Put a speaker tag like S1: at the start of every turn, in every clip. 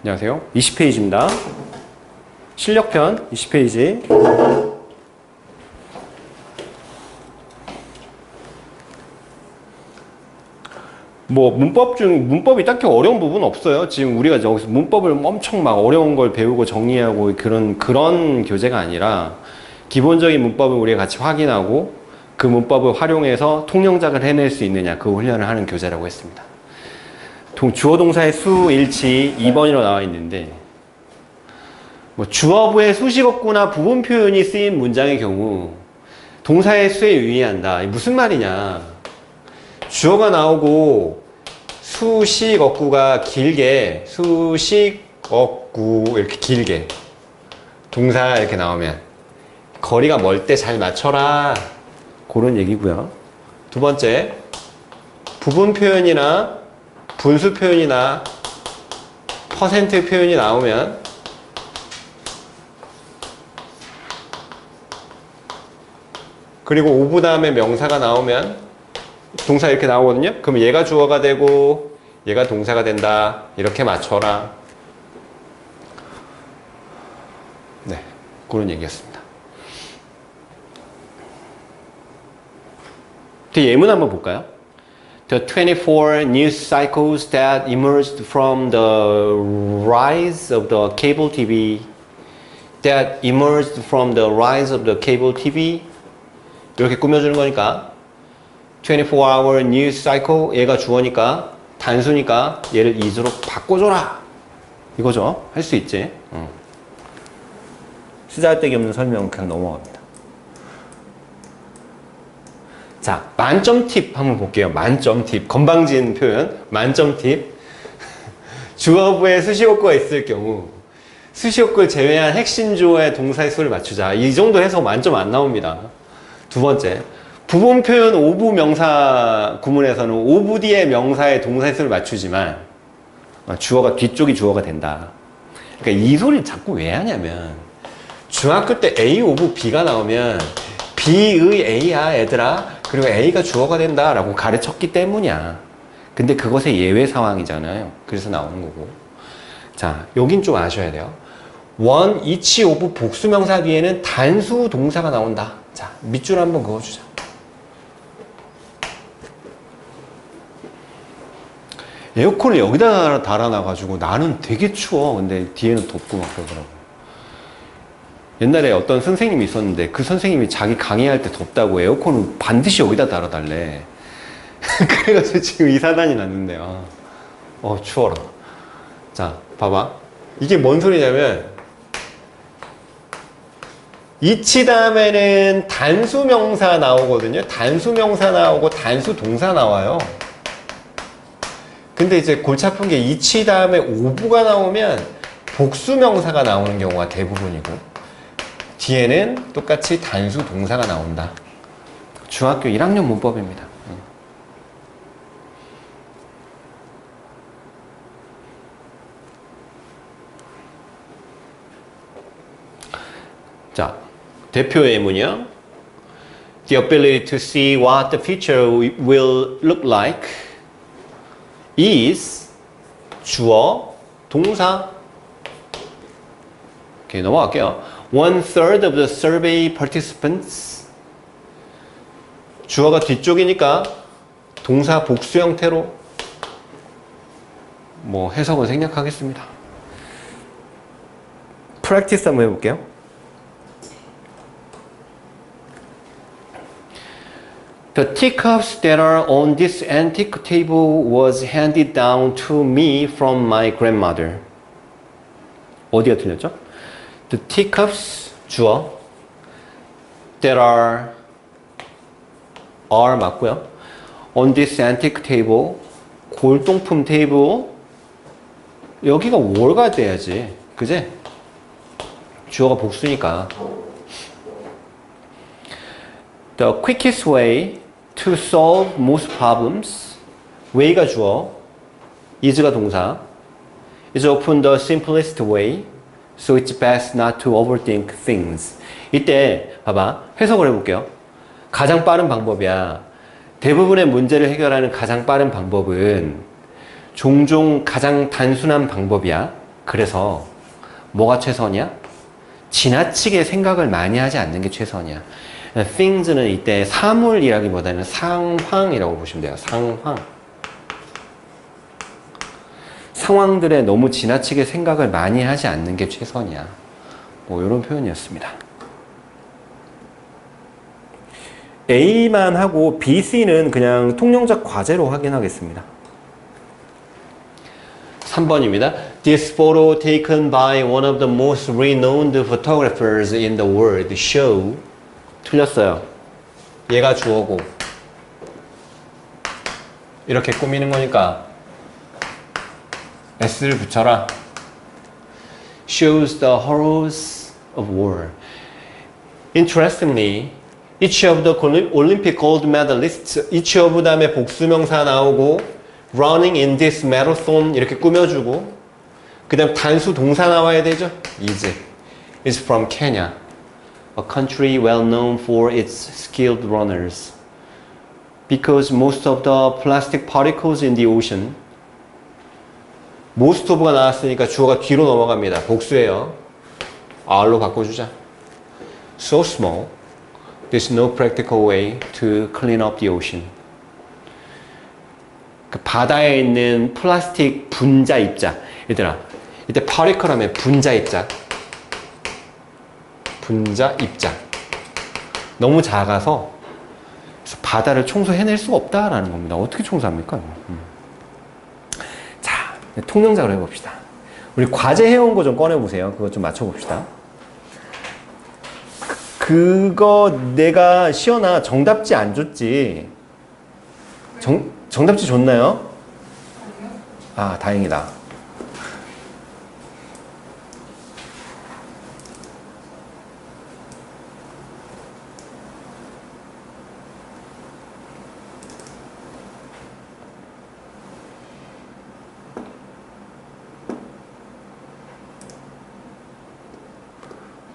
S1: 안녕하세요. 20페이지입니다. 실력편 20페이지. 뭐 문법이 딱히 어려운 부분은 없어요. 지금 우리가 여기서 문법을 엄청 막 어려운 걸 배우고 정리하고 그런 교재가 아니라 기본적인 문법을 우리가 같이 확인하고 그 문법을 활용해서 통용작을 해낼 수 있느냐, 그 훈련을 하는 교재라고 했습니다. 주어 동사의 수, 일치 2번이라고 나와 있는데, 뭐 주어부의 수식어구나 부분 표현이 쓰인 문장의 경우 동사의 수에 유의한다. 무슨 말이냐? 주어가 나오고 수식어구가 길게, 수식어구 이렇게 길게 동사 이렇게 나오면 거리가 멀 때 잘 맞춰라, 그런 얘기고요. 두 번째, 부분 표현이나 분수 표현이나 퍼센트 표현이 나오면 그리고 오브 다음에 명사가 나오면 동사 이렇게 나오거든요. 그럼 얘가 주어가 되고 얘가 동사가 된다, 이렇게 맞춰라. 네, 그런 얘기였습니다. 예문 한번 볼까요? The 24 news cycles that emerged from the rise of the cable TV 이렇게 꾸며주는 거니까 24-hour news cycle, 얘가 주어니까 단수니까 얘를 is로 바꿔줘라, 이거죠. 할 수 있지. 쓰잘데기 없는 설명 그냥 넘어갑니다. 자, 만점 팁 한번 볼게요. 만점 팁. 건방진 표현. 만점 팁. 주어부에 수식어구가 있을 경우 수식어구를 제외한 핵심 주어의 동사의 수를 맞추자. 이 정도 해서 만점 안 나옵니다. 두 번째, 부분 표현 오브 명사 구문에서는 오브 뒤에 명사의 동사의 수를 맞추지만 주어가 뒤쪽이 주어가 된다. 그러니까 이 소리를 자꾸 왜 하냐면 중학교 때 A 오브 B가 나오면 B의 A야 얘들아, 그리고 A가 주어가 된다라고 가르쳤기 때문이야. 근데 그것의 예외 상황이잖아요. 그래서 나오는 거고. 자, 여긴 좀 아셔야 돼요. 원, 이치, 오브 복수명사 뒤에는 단수 동사가 나온다. 자, 밑줄 한번 그어주자. 에어컨을 여기다 달아놔가지고 나는 되게 추워. 근데 뒤에는 덥고 막 그러더라고. 옛날에 어떤 선생님이 있었는데 그 선생님이 자기 강의할 때 덥다고 에어컨을 반드시 여기다 달아달래. 그래가지고 지금 이 사단이 났는데요. 추워라. 자, 봐봐. 이게 뭔 소리냐면 이치 다음에는 단수명사 나오거든요. 단수명사 나오고 단수동사 나와요. 근데 이제 골치 아픈 게 이치 다음에 오브가 나오면 복수명사가 나오는 경우가 대부분이고 뒤에는 똑같이 단수 동사가 나온다. 중학교 1학년 문법입니다. 자, 대표 예문이요. The ability to see what the future will look like is 주어, 동사. 오케이, 넘어갈게요. 1/3 of the survey participants. 주어가 뒤쪽이니까 동사 복수 형태로 뭐 해석은 생략하겠습니다. 프랙티스 한번 해볼게요. The teacups that are on this antique table was handed down to me from my grandmother. 어디가 틀렸죠? The teacups, 주어. That are 맞고요. On this antique table, 골동품 테이블. 여기가 were가 돼야지. 그지? 주어가 복수니까. The quickest way to solve most problems. way가 주어, is가 동사. is often the simplest way. So it's best not to overthink things. 이때 봐봐, 해석을 해볼게요. 가장 빠른 방법이야. 대부분의 문제를 해결하는 가장 빠른 방법은 종종 가장 단순한 방법이야. 그래서 뭐가 최선이야? 지나치게 생각을 많이 하지 않는 게 최선이야. things는 이때 사물이라기보다는 상황이라고 보시면 돼요. 상황. 상황들에 너무 지나치게 생각을 많이 하지 않는 게 최선이야. 뭐 이런 표현이었습니다. A만 하고 B, C는 그냥 통용적 과제로 확인하겠습니다. 3번입니다. This photo taken by one of the most renowned photographers in the world show. 틀렸어요. 얘가 주어고 이렇게 꾸미는 거니까 S를 붙여라. Shows the horrors of war. Interestingly, each of the Olympic gold medalists, each of 다음에 복수명사 나오고 running in this marathon 이렇게 꾸며주고 그 다음 단수 동사 나와야 되죠? is from Kenya, a country well known for its skilled runners. Because most of the plastic particles in the ocean. most of가 나왔으니까 주어가 뒤로 넘어갑니다. 복수예요. R로 바꿔주자. So small, there's no practical way to clean up the ocean. 그 바다에 있는 플라스틱 분자 입자. 얘들아, 이때 particle 하면 분자 입자. 분자 입자. 너무 작아서 바다를 청소해낼 수가 없다라는 겁니다. 어떻게 청소합니까? 자, 통영작을 해봅시다. 우리 과제 해온 거 좀 꺼내보세요. 그거 좀 맞춰봅시다. 그거 내가 시연아 정답지 안 줬지? 정답지 줬나요? 아, 다행이다.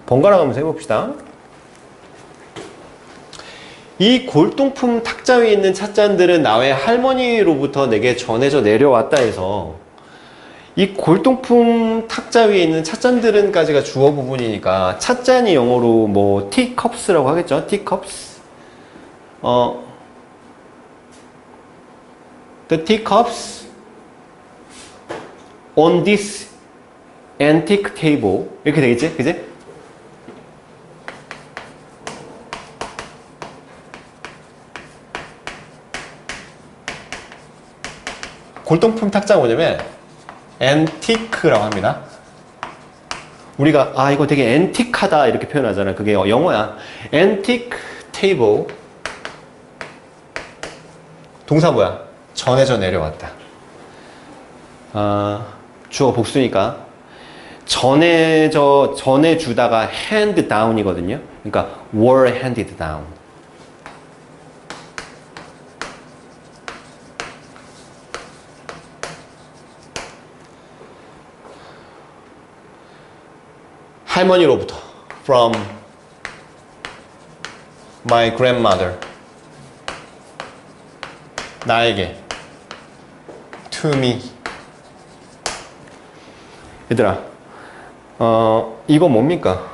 S1: 번갈아 가면서 해봅시다. 이 골동품 탁자 위에 있는 찻잔들은 나의 할머니로부터 내게 전해져 내려왔다 해서 이 골동품 탁자 위에 있는 찻잔들은까지가 주어 부분이니까 찻잔이 영어로 뭐 teacups라고 하겠죠. teacups. The teacups on this antique table 이렇게 되겠지? 그지? 골동품 탁자가 뭐냐면 앤티크라고 합니다. 우리가 이거 되게 앤틱하다 이렇게 표현하잖아. 그게 영어야. 앤틱 테이블. 동사 뭐야? 전해져 내려왔다. 주어 복수니까 전해주다가 hand down이거든요. 그러니까 were handed down. 할머니로부터 from my grandmother 나에게 to me 얘들아 이거 뭡니까?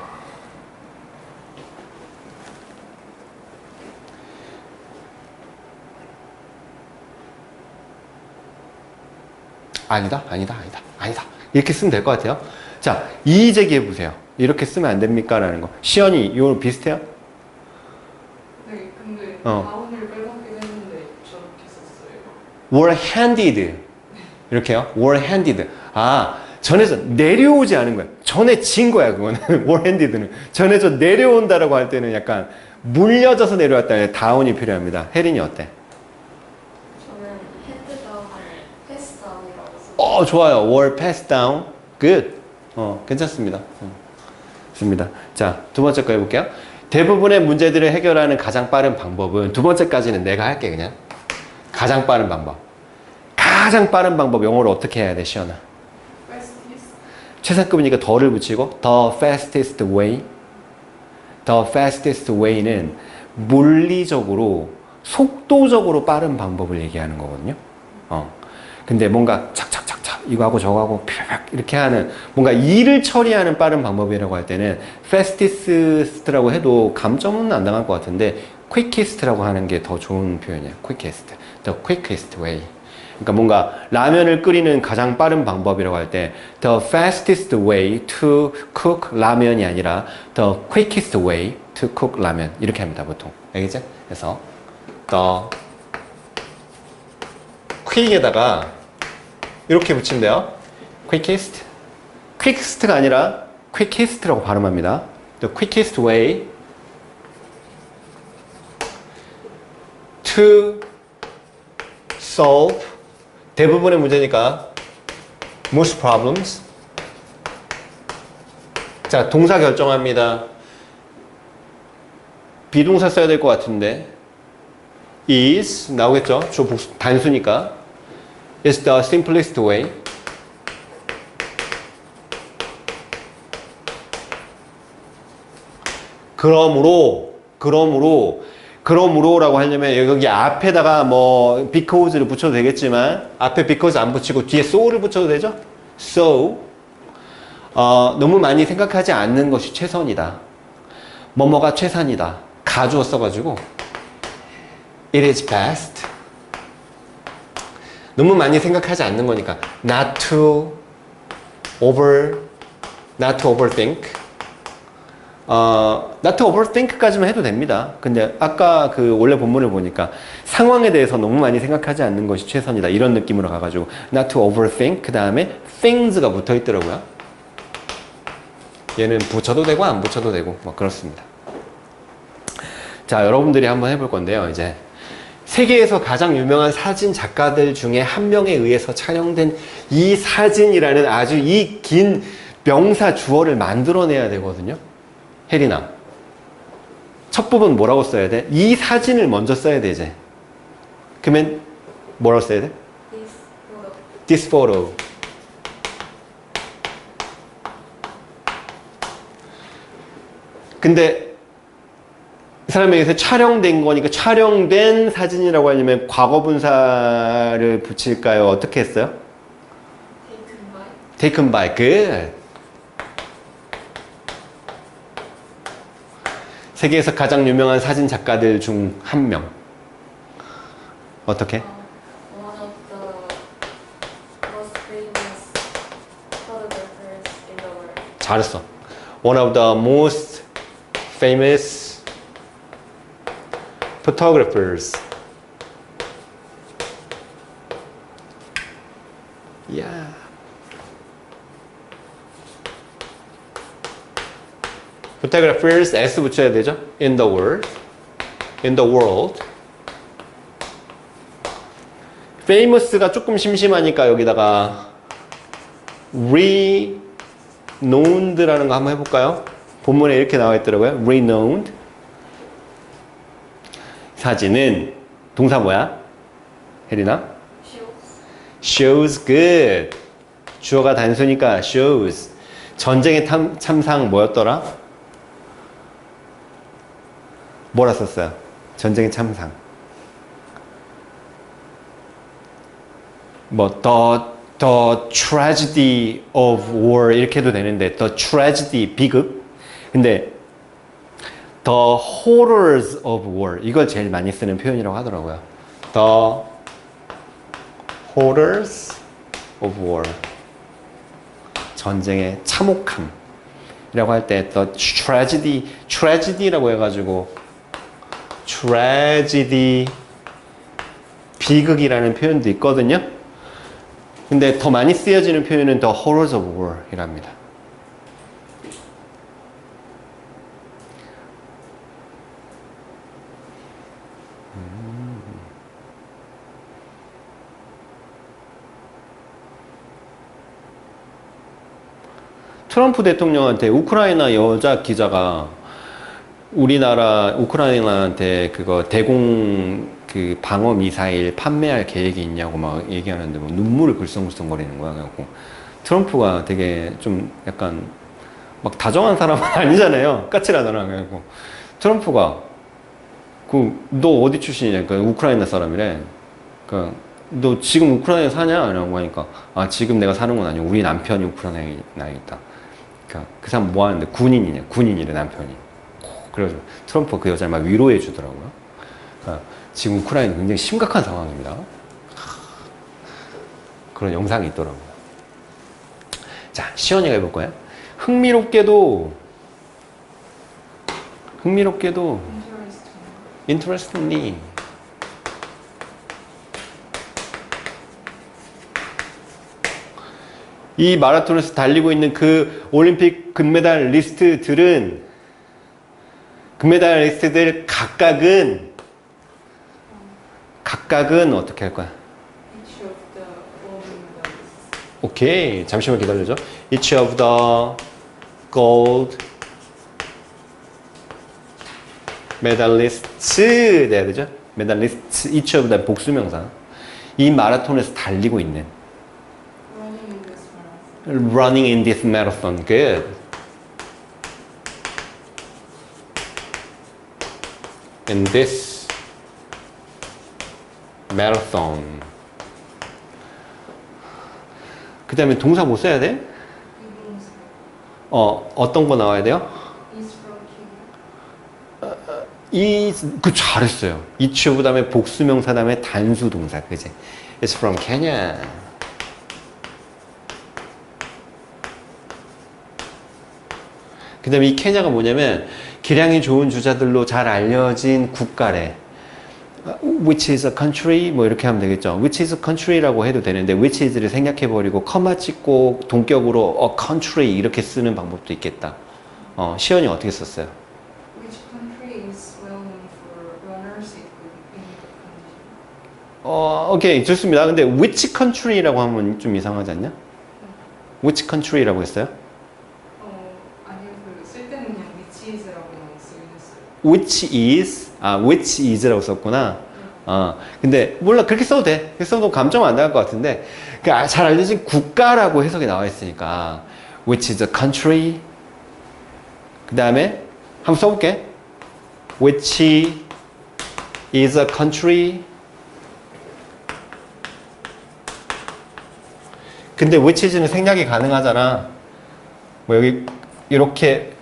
S1: 아니다 이렇게 쓰면 될 것 같아요. 자, 이의 제기해 보세요. 이렇게 쓰면 안 됩니까? 라는 거. 시연이 이거 비슷해요?
S2: 네, 근데 다운을 빼먹긴 했는데 저렇게 썼어요.
S1: were handed 이렇게요. were handed. 전에서 내려오지 않은 거야. 전해진 거야. 그거는 were handed는 전에서 내려온다라고 할 때는 약간 물려져서 내려왔다. 다운이 필요합니다. 혜린이 어때?
S2: 저는 헤드 다운을 패스 다운이라고 썼어요.
S1: 좋아요. were passed down. good. 괜찮습니다. 좋습니다. 자, 두 번째 거 해볼게요. 대부분의 문제들을 해결하는 가장 빠른 방법은 두 번째까지는 내가 할게 그냥. 가장 빠른 방법. 가장 빠른 방법 영어로 어떻게 해야 돼, 시연아?
S2: fastest.
S1: 최상급이니까 더를 붙이고 the fastest way. The fastest way는 물리적으로 속도적으로 빠른 방법을 얘기하는 거거든요. 근데 뭔가 착착착착 이거하고 저거하고 펴 이렇게 하는 뭔가 일을 처리하는 빠른 방법이라고 할 때는 fastest라고 해도 감점은 안 당할 것 같은데 quickest라고 하는 게 더 좋은 표현이에요. quickest, the quickest way. 그러니까 뭔가 라면을 끓이는 가장 빠른 방법이라고 할 때 the fastest way to cook 라면이 아니라 the quickest way to cook 라면 이렇게 합니다 보통. 알겠죠? 그래서 the quick에다가 이렇게 붙이면 돼요. quickest. quickest가 아니라 quickest라고 발음합니다. The quickest way to solve 대부분의 문제니까 most problems. 자, 동사 결정합니다. 비동사 써야 될 것 같은데 is 나오겠죠? 저 단수니까 is the simplest way 그러므로라고 하려면 여기 앞에다가 뭐 because를 붙여도 되겠지만 앞에 because 안 붙이고 뒤에 so를 붙여도 되죠? So 너무 많이 생각하지 않는 것이 최선이다. 뭐뭐가 최선이다. 가주어 써가지고 it is best. 너무 많이 생각하지 않는 거니까 not to overthink. not to overthink까지만 해도 됩니다. 근데 아까 그 원래 본문을 보니까 상황에 대해서 너무 많이 생각하지 않는 것이 최선이다. 이런 느낌으로 가가지고 not to overthink 그 다음에 things가 붙어 있더라고요. 얘는 붙여도 되고 안 붙여도 되고 뭐 그렇습니다. 자, 여러분들이 한번 해볼 건데요. 이제 세계에서 가장 유명한 사진 작가들 중에 한 명에 의해서 촬영된 이 사진이라는 아주 이 긴 명사 주어를 만들어내야 되거든요. 혜리나, 첫 부분 뭐라고 써야 돼? 이 사진을 먼저 써야 돼, 이제. 그러면 뭐라고 써야 돼? This photo. 근데 이 사람에게서 촬영된 거니까 촬영된 사진이라고 하려면 과거 분사를 붙일까요? 어떻게 했어요? Taken by. Good. 세계에서 가장 유명한 사진 작가들 중 한 명. 어떻게?
S2: One of the most famous photographers in the world.
S1: 잘했어. One of the most famous photographers. Yeah. photographers S 붙여야 되죠? In the world. In the world. famous가 조금 심심하니까 여기다가 renowned라는 거 한번 해볼까요? 본문에 이렇게 나와 있더라고요. renowned. 사진은 동사 뭐야? 혜리나? shows. good. 주어가 단수니까 shows. 전쟁의 참상 뭐였더라? 뭐라 썼어요? 전쟁의 참상. 뭐 the tragedy of war 이렇게 해도 되는데 the tragedy 비극. 근데 the horrors of war 이걸 제일 많이 쓰는 표현이라고 하더라고요. The horrors of war 전쟁의 참혹함이라고 할 때 the tragedy라고 해가지고 tragedy 비극이라는 표현도 있거든요. 근데 더 많이 쓰여지는 표현은 the horrors of war 이랍니다. 트럼프 대통령한테 우크라이나 여자 기자가 우리나라 우크라이나한테 그거 대공 그 방어 미사일 판매할 계획이 있냐고 막 얘기하는데 뭐 눈물을 글썽글썽거리는 거야. 그래갖고 트럼프가 되게 좀 약간 막 다정한 사람은 아니잖아요. 까칠하잖아. 그래갖고 트럼프가 너 어디 출신이냐? 그 우크라이나 사람이래. 그 너 지금 우크라이나에 사냐? 라고 하니까 아 지금 내가 사는 건 아니고 우리 남편이 우크라이나에 있다. 그러니까 그 사람 뭐 하는데 군인이냐? 군인이래 남편이. 그래가지고 트럼프가 그 여자를 막 위로해 주더라고요. 그러니까 지금 우크라이나는 굉장히 심각한 상황입니다. 그런 영상이 있더라고요. 자, 시연이가 해볼 거야. 흥미롭게도 interestingly 이 마라톤에서 달리고 있는 그 올림픽 금메달 리스트들 각각은 어떻게 할 거야?
S2: Each of the gold medalists.
S1: 오케이, 잠시만 기다려줘. Each of the gold medalists 돼야 되죠? medalists, each of the 복수명사. 이 마라톤에서 달리고 있는
S2: Running in this marathon.
S1: running in this marathon. Good. In this marathon. 그 다음에 동사 뭐 써야 돼?
S2: 이동사.
S1: 어떤 거 나와야 돼요?
S2: Is from Kenya.
S1: 그 잘했어요. each of 다음에 복수명사 다음에 단수 동사. 그지? It's from Kenya. 그 다음에 이 케냐가 뭐냐면 기량이 좋은 주자들로 잘 알려진 국가래. Which is a country 뭐 이렇게 하면 되겠죠. Which is a country라고 해도 되는데 which is를 생략해버리고 커마 찍고 동격으로 a country 이렇게 쓰는 방법도 있겠다. 시연이 어떻게 썼어요?
S2: Which country is well known for runners in good condition?
S1: 오케이 좋습니다. 근데 which country라고 하면 좀 이상하지 않냐? Which country라고 했어요?
S2: 아니요, 쓸 때는 그냥 which is라고만 쓰긴 했어요.
S1: which is라고 썼구나. 근데 몰라 그렇게 써도 돼. 그렇게 써도 감점 안 나갈 것 같은데 그러니까 잘 알려진 국가라고 해석이 나와 있으니까 which is a country. 그 다음에 한번 써볼게. which is a country. 근데 which is는 생략이 가능하잖아. 뭐 여기 이렇게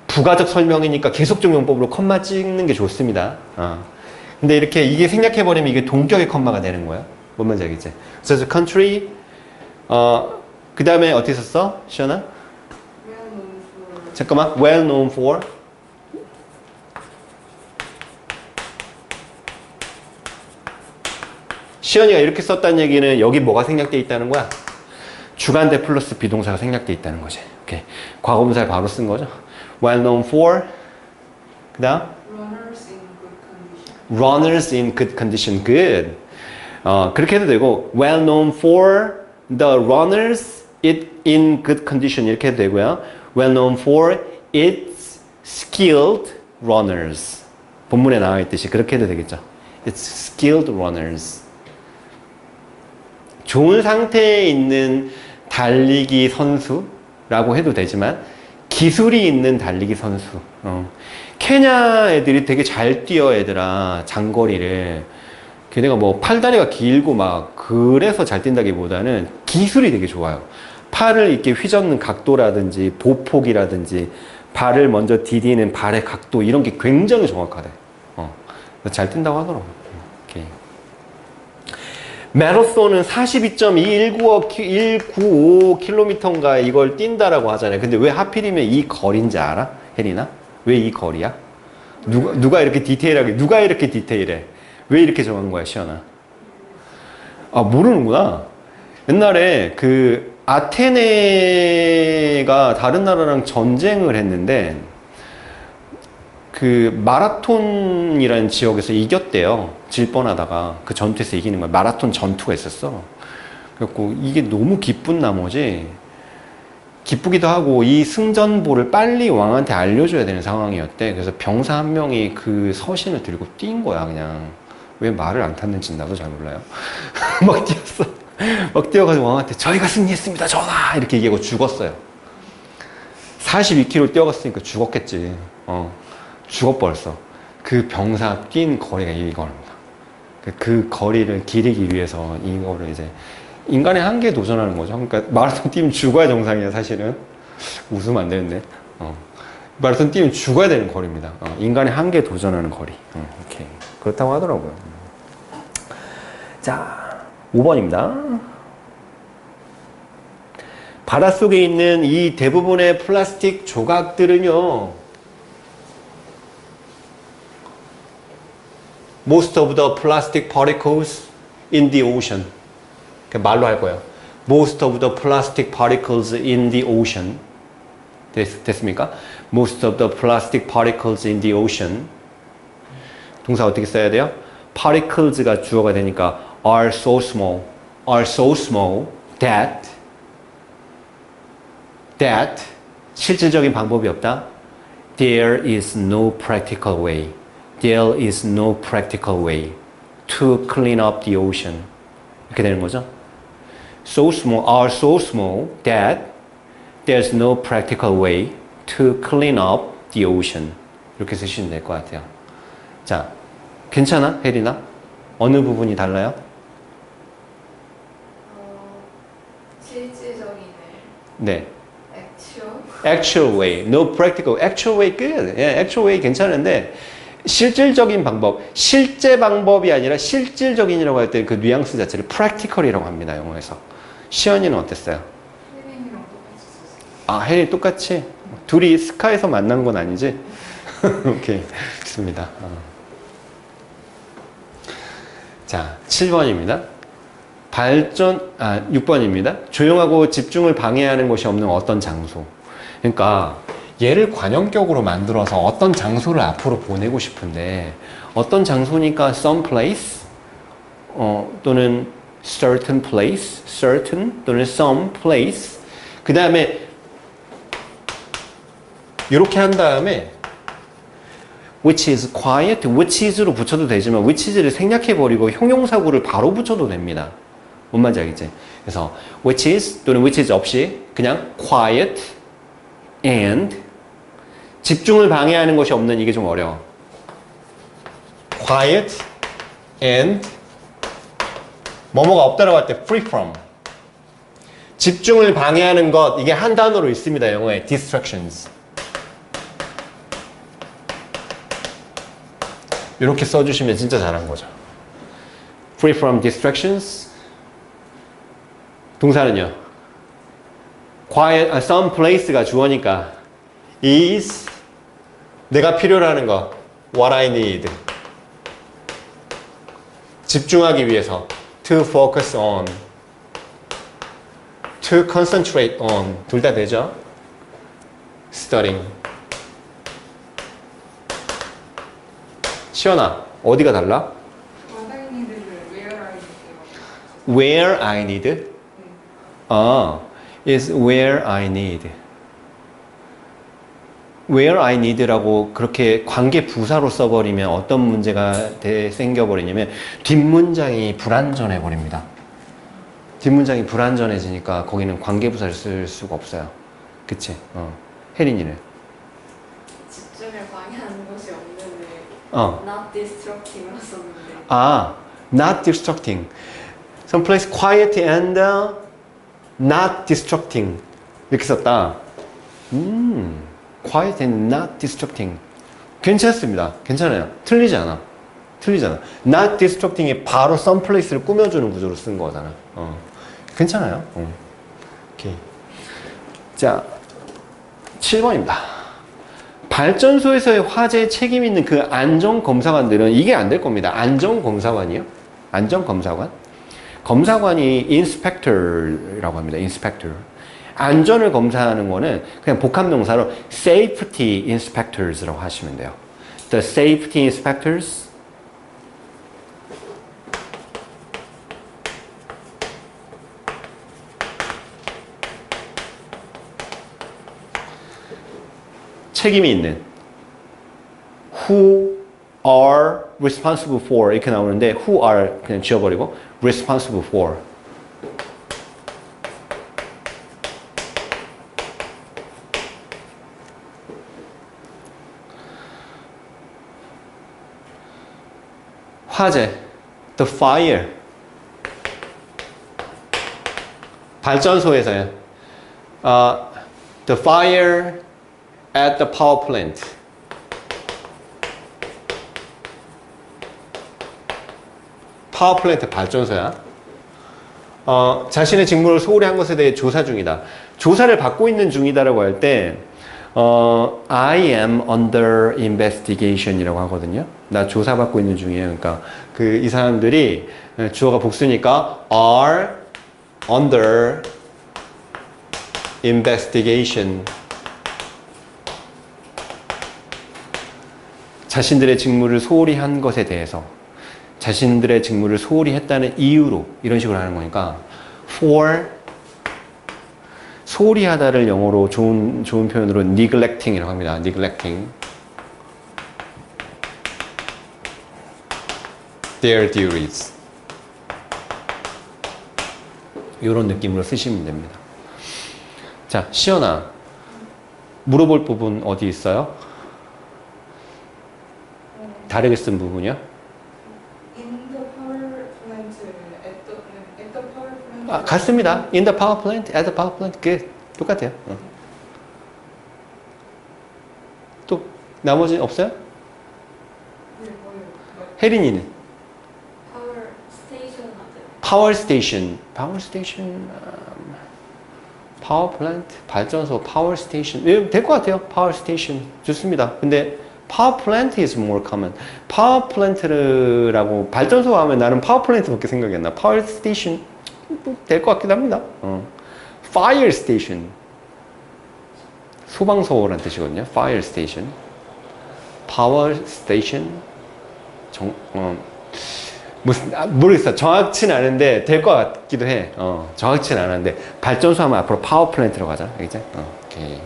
S1: 부가적 설명이니까 계속적 용법으로 컴마 찍는 게 좋습니다. 근데 이렇게 이게 생략해버리면 이게 동격의 컴마가 되는 거야. 뭔 말인지 알겠지? 그래서 country, 그 다음에 어떻게 썼어? 시연아?
S2: Well known for
S1: 잠깐만. well known for. 시연이가 이렇게 썼다는 얘기는 여기 뭐가 생략되어 있다는 거야? 주간대 플러스 비동사가 생략되어 있다는 거지. 오케이. 과거분사를 바로 쓴 거죠. well known for. 그 다음
S2: runners in good condition.
S1: runners in good condition. Good. 그렇게 해도 되고 well known for the runners in good condition 이렇게 해도 되고요. well known for its skilled runners. 본문에 나와 있듯이 그렇게 해도 되겠죠. It's skilled runners. 좋은 상태에 있는 달리기 선수라고 해도 되지만 기술이 있는 달리기 선수. 케냐 애들이 되게 잘 뛰어 애들아 장거리를. 걔네가 뭐 팔다리가 길고 막 그래서 잘 뛴다기보다는 기술이 되게 좋아요. 팔을 이렇게 휘젓는 각도라든지 보폭이라든지 발을 먼저 디디는 발의 각도 이런 게 굉장히 정확하대. 잘 뛴다고 하더라고. 오케이. 마라톤은 42.195km인가 이걸 뛴다라고 하잖아요. 근데 왜 하필이면 이 거리인지 알아? 혜린아? 왜 이 거리야? 누가 이렇게 디테일하게, 누가 이렇게 디테일해? 왜 이렇게 정한 거야, 시연아? 모르는구나. 옛날에 그 아테네가 다른 나라랑 전쟁을 했는데 그 마라톤이라는 지역에서 이겼대요. 질 뻔하다가 그 전투에서 이기는 거야. 마라톤 전투가 있었어. 그래갖고 이게 너무 기쁜 나머지 기쁘기도 하고 이 승전보를 빨리 왕한테 알려줘야 되는 상황이었대. 그래서 병사 한 명이 그 서신을 들고 뛴 거야. 그냥 왜 말을 안 탔는지 나도 잘 몰라요. 막 뛰었어. 막 뛰어가지고 왕한테 저희가 승리했습니다 전하 이렇게 얘기하고 죽었어요. 42km 뛰어갔으니까 죽었겠지. 죽어버렸어. 그 병사 뛴 거리가 이겁니다. 그 거리를 기르기 위해서 이거를 이제 인간의 한계에 도전하는 거죠. 그러니까 마라톤 뛰면 죽어야 정상이야, 사실은. 웃으면 안 되는데. 마라톤 뛰면 죽어야 되는 거리입니다. 인간의 한계에 도전하는 거리. 오케이. 그렇다고 하더라고요. 자, 5번입니다. 바닷속에 있는 이 대부분의 플라스틱 조각들은요, Most of the plastic particles in the ocean. 말로 할 거예요. Most of the plastic particles in the ocean. 됐습니까? Most of the plastic particles in the ocean. 동사 어떻게 써야 돼요? Particles가 주어가 되니까 are so small that 실질적인 방법이 없다. There is no practical way to clean up the ocean. 이렇게 되는 거죠. are so small that there's no practical way to clean up the ocean. 이렇게 쓰시면 될 것 같아요. 자, 괜찮아? 혜리나? 어느 부분이 달라요?
S2: 실질적인
S1: 네.
S2: actual
S1: actual way, no practical. actual way good. 예, actual way 괜찮은데 실질적인 방법, 실제 방법이 아니라 실질적인이라고 할 때 그 뉘앙스 자체를 practical이라고 합니다. 영어에서. 시연이는 어땠어요?
S2: 혜린이랑 똑같이 썼어요.
S1: 아, 혜리 똑같이? 둘이 스카에서 만난 건 아니지? 오케이. 좋습니다. 자, 7번입니다. 6번입니다. 조용하고 집중을 방해하는 곳이 없는 어떤 장소. 그러니까 얘를 관용격으로 만들어서 어떤 장소를 앞으로 보내고 싶은데 어떤 장소니까 some place 또는 certain place, certain 또는 some place. 그 다음에 이렇게 한 다음에 which is quiet, which is로 붙여도 되지만 which is를 생략해버리고 형용사구를 바로 붙여도 됩니다. 뭔 말인지 알겠지? 그래서 which is 또는 which is 없이 그냥 quiet and 집중을 방해하는 것이 없는 이게 좀 어려워. quiet and 뭐뭐가 없다라고 할 때 free from. 집중을 방해하는 것 이게 한 단어로 있습니다. 영어에 distractions. 이렇게 써주시면 진짜 잘한 거죠. free from distractions. 동사는요. quiet, some place가 주어니까 is 내가 필요로 하는 거 what I need. 집중하기 위해서 to focus on, to concentrate on 둘 다 되죠? studying. 시연아, 어디가 달라?
S2: What I need를
S1: Where I need? is where I need. Where I need라고 그렇게 관계 부사로 써버리면 어떤 문제가 생겨버리냐면 뒷문장이 불완전해 버립니다. 뒷문장이 불완전해지니까 거기는 관계 부사를 쓸 수가 없어요. 그치? 혜린이는?
S3: 집중을 방해하는 것이 없는데 not distracting을 썼는데
S1: not distracting. Someplace quiet and not distracting. 이렇게 썼다. quiet and not distracting. 괜찮습니다. 괜찮아요. 틀리잖아. not distracting이 바로 someplace를 꾸며주는 구조로 쓴 거잖아. 괜찮아요. 오케이. 자, 7번입니다. 발전소에서의 화재에 책임 있는 그 안전검사관들은 이게 안 될 겁니다. 안전검사관이요? 안전검사관? 검사관이 inspector라고 합니다. inspector. 안전을 검사하는 거는 그냥 복합명사로 safety inspectors라고 하시면 돼요. The safety inspectors 책임이 있는 who are responsible for 이렇게 나오는데 who are 그냥 지워버리고 responsible for 화재 the fire. 발전소에서요. The fire at the power plant. 파워 플랜트 발전소야. 자신의 직무를 소홀히 한 것에 대해 조사 중이다. 조사를 받고 있는 중이다라고 할 때, I am under investigation이라고 하거든요. 나 조사받고 있는 중이에요. 그러니까 이 사람들이 주어가 복수니까 are under investigation. 자신들의 직무를 소홀히 한 것에 대해서, 자신들의 직무를 소홀히 했다는 이유로 이런 식으로 하는 거니까 for 소홀히 하다를 영어로 좋은 표현으로 neglecting이라고 합니다. neglecting their duties. 이런 느낌으로 쓰시면 됩니다. 자, 시연아, 물어볼 부분 어디 있어요? 다르게 쓴 부분이요?
S2: In the power plant, at the power plant.
S1: 아, 같습니다. In the power plant, at the power plant. 그게 똑같아요. 또 나머지 없어요?
S2: 네, 뭐예요?
S1: 혜린이는?
S3: 파워 스테이션 하드.
S1: 파워 스테이션. 파워 스테이션. 파워 플랜트, 발전소, 파워 스테이션. 될 것 같아요. 파워 스테이션. 좋습니다. 근데 파워 플랜트 is more common. 파워 플랜트라고 발전소 하면 나는 파워 플랜트밖에 생각이 안 나. 파워 스테이션 될 것 같기도 합니다. Fire station. 소방서란 뜻이거든요. Fire station. Power station. 모르겠어. 정확치는 않은데 될 것 같기도 해. 정확치는 않은데 발전소 하면 앞으로 파워 플랜트로 가자. 알겠지? 오케이.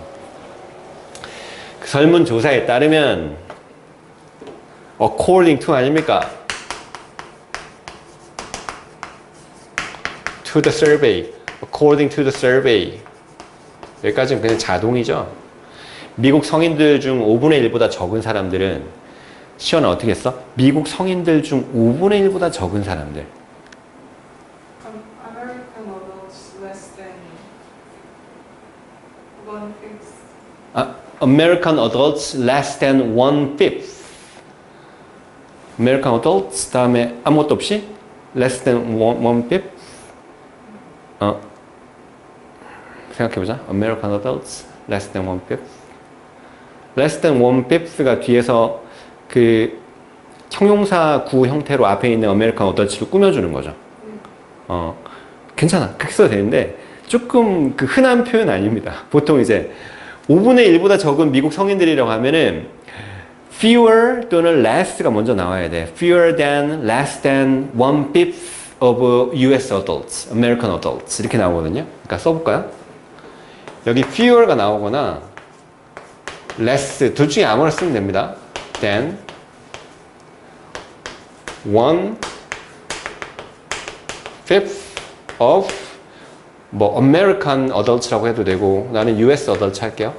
S1: 그 설문조사에 따르면 according to 아닙니까? to the survey. according to the survey. 여기까지는 그냥 자동이죠. 미국 성인들 중 5분의 1보다 적은 사람들은 시연아 어떻게 했어? 미국 성인들 중 5분의 1보다 적은 사람들.
S2: American adults less than 1/5.
S1: American adults less than 1/5. American adults 다음에 아무것도 없이 less than 1/5. 생각해보자. American adults less than 1/5. less than 1/5가 뒤에서 그 형용사 구 형태로 앞에 있는 American adults를 꾸며주는 거죠. 괜찮아. 그렇게 써도 되는데 조금 그 흔한 표현 아닙니다. 보통 이제 5분의 1보다 적은 미국 성인들이라고 하면은 fewer 또는 less가 먼저 나와야 돼. fewer than, less than 1/5 of US adults, American adults 이렇게 나오거든요. 그러니까 써볼까요? 여기 fewer가 나오거나 less 둘 중에 아무나 쓰면 됩니다. than 1/5 of 뭐 American adults라고 해도 되고 나는 US adults 할게요.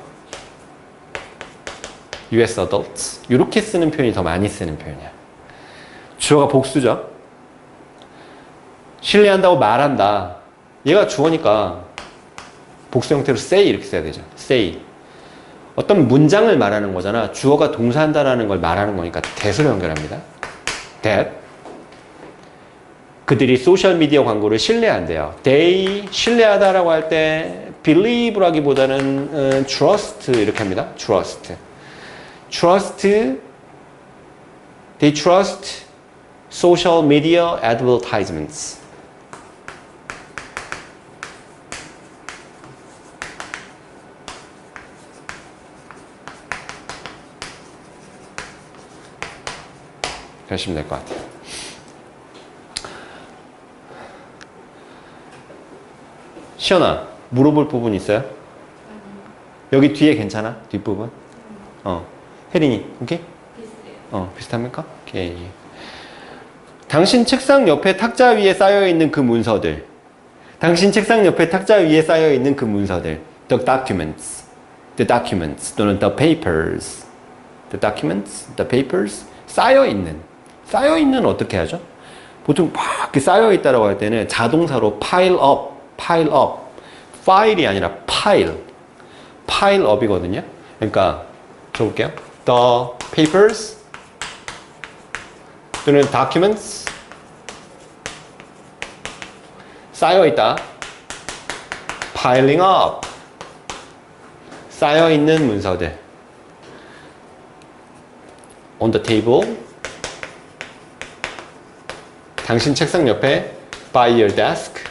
S1: US adults 이렇게 쓰는 표현이 더 많이 쓰는 표현이야. 주어가 복수죠. 신뢰한다고 말한다. 얘가 주어니까 복수 형태로 say 이렇게 써야 되죠. say 어떤 문장을 말하는 거잖아. 주어가 동사한다라는 걸 말하는 거니까 that으로 연결합니다. that 그들이 소셜미디어 광고를 신뢰한대요. they 신뢰하다라고 할 때 believe라기보다는 trust 이렇게 합니다. trust they trust social media advertisements. 하시면 될 것 같아요. 시연아, 물어볼 부분 있어요? 여기 뒤에 괜찮아? 뒷부분? 혜린이, 오케이?
S3: 비슷해요.
S1: 비슷합니까? 오케이. 당신 책상 옆에 탁자 위에 쌓여있는 그 문서들. 당신 책상 옆에 탁자 위에 쌓여있는 그 문서들. The documents 또는 the papers. The documents, the papers. 쌓여있는 어떻게 하죠? 보통 막 이렇게 쌓여 있다라고 할 때는 자동사로 pile up, pile up. 파일이 아니라 pile up이거든요. 그러니까 줘볼게요. The papers 또는 documents 쌓여 있다. piling up 쌓여 있는 문서들. On the table 당신 책상 옆에 by your desk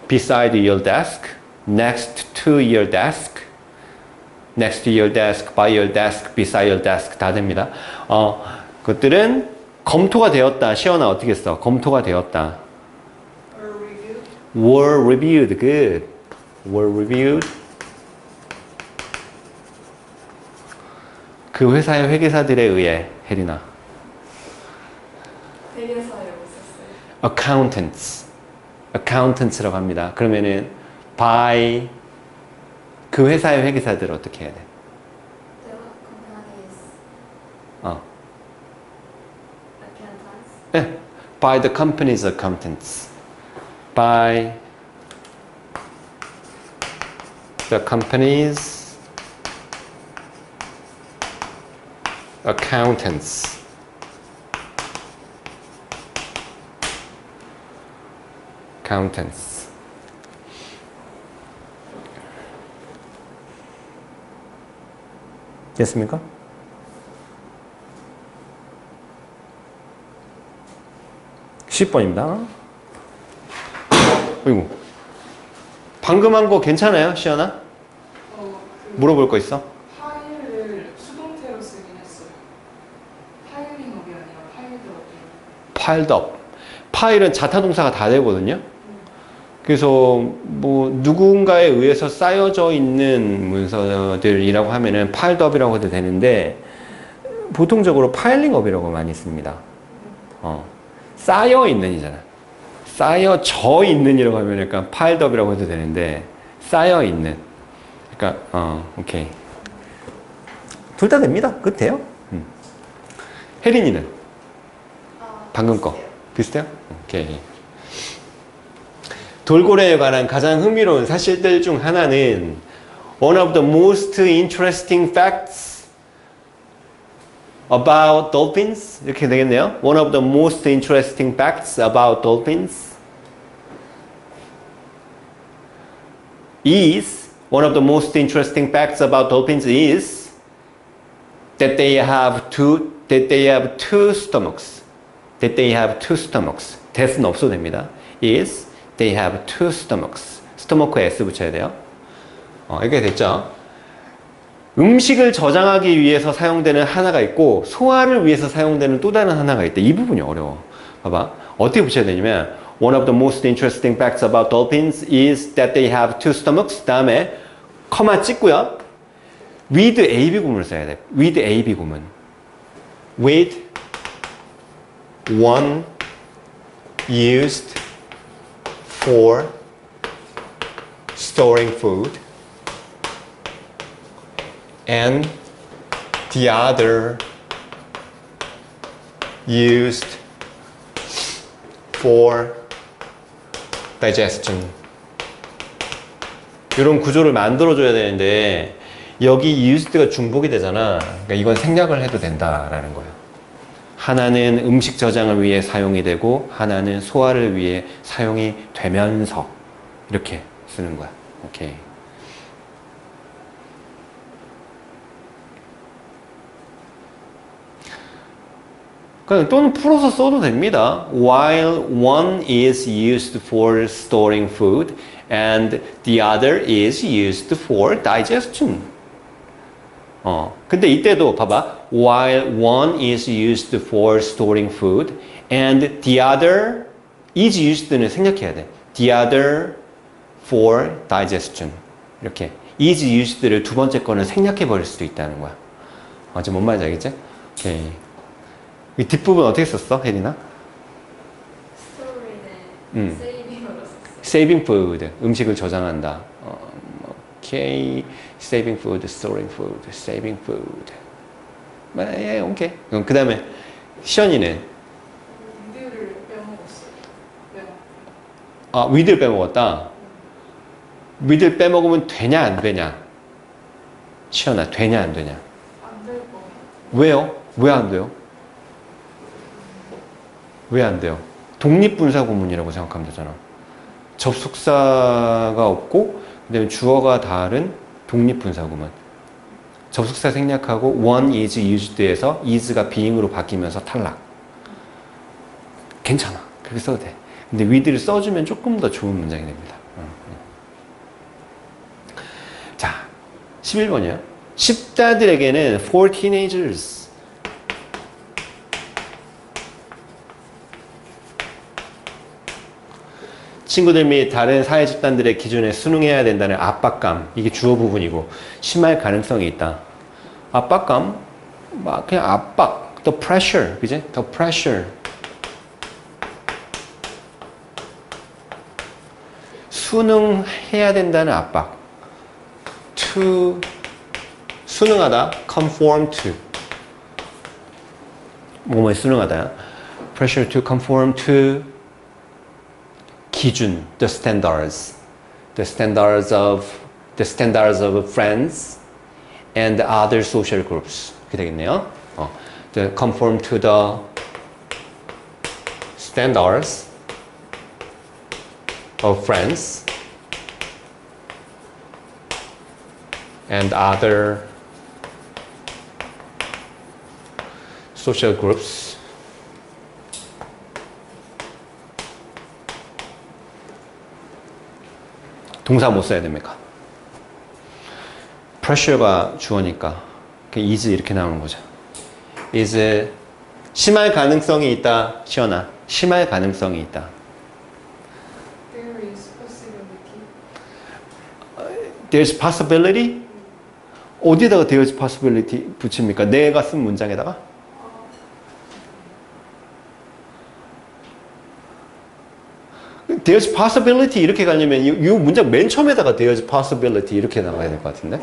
S1: beside your desk next to your desk next to your desk by your desk beside your desk 다 됩니다. 그것들은 검토가 되었다. 시연아 어떻게 써? 검토가 되었다.
S2: Or review.
S1: were reviewed. Good. were reviewed. 그 회사의 회계사들에 의해 혜린아.
S3: 회계사에 오셨어요.
S1: accountants. accountants라고 합니다. 그러면은 by 그 회사의 회계사들 어떻게 해야 돼?
S3: The company is
S1: 어.
S3: accountants.
S1: 네. by the company's accountants. by the company's accountants. accountants. 됐습니까? (10번입니다) 어이구. 방금 한 거 괜찮아요, 시연아? 물어볼 거 있어?
S2: 파일을 수동태로 쓰긴 했어요. 파일링업이 아니라 파일드업이요.
S1: piled up. 파일은 자타동사가 다 되거든요. 그래서 뭐 누군가에 의해서 쌓여져 있는 문서들이라고 하면은 piled up이라고 해도 되는데 보통적으로 piling up이라고 많이 씁니다. 쌓여 있는이잖아. 쌓여져 있는이라고 하면 약간 piled up이라고 해도 되는데 쌓여 있는. 그러니까 오케이. 둘 다 됩니다. 끝 돼요. 혜린이는 방금 거 비슷해요? 오케이. 돌고래에 관한 가장 흥미로운 사실들 중 하나는 one of the most interesting facts about dolphins 이렇게 되겠네요. one of the most interesting facts about dolphins is one of the most interesting facts about dolphins is that they have two stomachs. that they have two stomachs. that은 없어도 됩니다. is they have two stomachs. 스토머크에 s 붙여야 돼요. 이렇게 됐죠. 음식을 저장하기 위해서 사용되는 하나가 있고 소화를 위해서 사용되는 또 다른 하나가 있다. 이 부분이 어려워. 봐봐. 어떻게 붙여야 되냐면 one of the most interesting facts about dolphins is that they have two stomachs. 다음에 커마 찍고요. with AB 구문을 써야 돼. with AB 구문. with one used for storing food and the other used for digestion. 이런 구조를 만들어줘야 되는데 여기 used가 중복이 되잖아. 그러니까 이건 생략을 해도 된다라는 거예요. 하나는 음식 저장을 위해 사용이 되고 하나는 소화를 위해 사용이 되면서 이렇게 쓰는 거야. 오케이. 또는 풀어서 써도 됩니다. While one is used for storing food and the other is used for digestion. 근데 이때도 봐봐. While one is used for storing food and the other is used는 생략해야 돼. The other for digestion. 이렇게 is used를 두 번째 거는 생략해 버릴 수도 있다는 거야. 지금 뭔 말인지 알겠지? 오케이. 이 뒷부분 어떻게 썼어, 혜린아?
S3: 스토리는 세이빙으로 썼어요.
S1: Saving food, 음식을 저장한다. 오케이. Saving food, storing food, saving food. 예, 오케이. 그럼 그 다음에 시연이는
S2: 위드를 빼먹었어요. 네.
S1: 아, 위드를 빼먹었다. 위드를 빼먹으면 되냐 안 되냐? 시연아, 되냐 안 되냐?
S2: 안될 거.
S1: 왜요? 왜 안 돼요? 왜 안 돼요? 독립분사 구문이라고 생각하면 되잖아. 접속사가 없고 그다음에 주어가 다른 독립분사 구문. 접속사 생략하고 one is used에서 is가 being으로 바뀌면서 탈락. 괜찮아. 그렇게 써도 돼. 근데 with를 써주면 조금 더 좋은 문장이 됩니다. 자, 11번이요. 10대들에게는 for teenagers. 친구들 및 다른 사회 집단들의 기준에 순응해야 된다는 압박감, 이게 주어 부분이고 심할 가능성이 있다. 압박감, 막 그냥 압박, the pressure, 그지? the pressure. 순응해야 된다는 압박. to 순응하다, conform to. 뭐뭐에 순응하다. pressure to conform to 기준, the standards of friends and other social groups. 그렇게 되겠네요. To conform to the standards of friends and other social groups. 동사 못 써야 됩니까? pressure가 주어니까 is 이렇게 나오는 거죠. is 심할 가능성이 있다. 시연아, 심할 가능성이 있다.
S2: There is possibility.
S1: There's possibility? 어디에다가 there's possibility 붙입니까? 내가 쓴 문장에다가? There's possibility 이렇게 가려면 이 문장 맨 처음에다가 there's possibility 이렇게 나가야 될 것 같은데?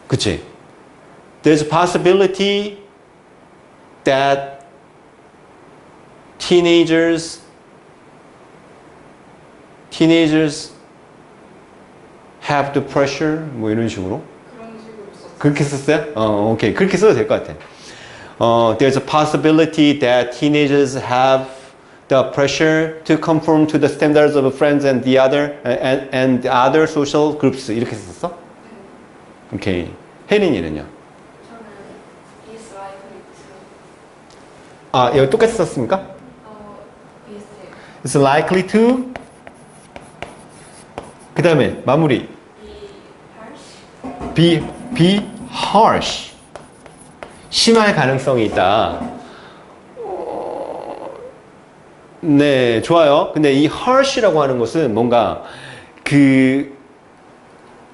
S1: 그치? There's possibility that teenagers have the pressure 뭐 이런 식으로
S2: 그런 식으로 썼어요.
S1: 그렇게 썼어요? 오케이. 그렇게 써도 될 것 같아. There's a possibility that teenagers have the pressure to conform to the standards of friends and the other social groups. 이렇게 썼어? 오케이. 혜린이는요?
S3: 저는 is likely to.
S1: 아, 여기 똑같이 썼습니까?
S3: 비슷해요.
S1: It's likely to. 그 다음에 마무리. be harsh. 심할 가능성이 있다. 네, 좋아요. 근데 이 harsh라고 하는 것은 뭔가 그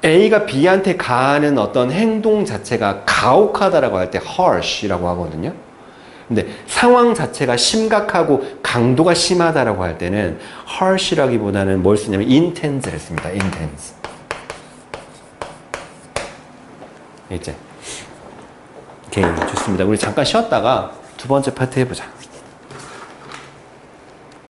S1: A가 B한테 가하는 어떤 행동 자체가 가혹하다라고 할 때 harsh라고 하거든요. 근데 상황 자체가 심각하고 강도가 심하다라고 할 때는 harsh라기보다는 뭘 쓰냐면 intense를 씁니다. intense. 이제 오케이, 좋습니다. 우리 잠깐 쉬었다가 두 번째 파트 해보자.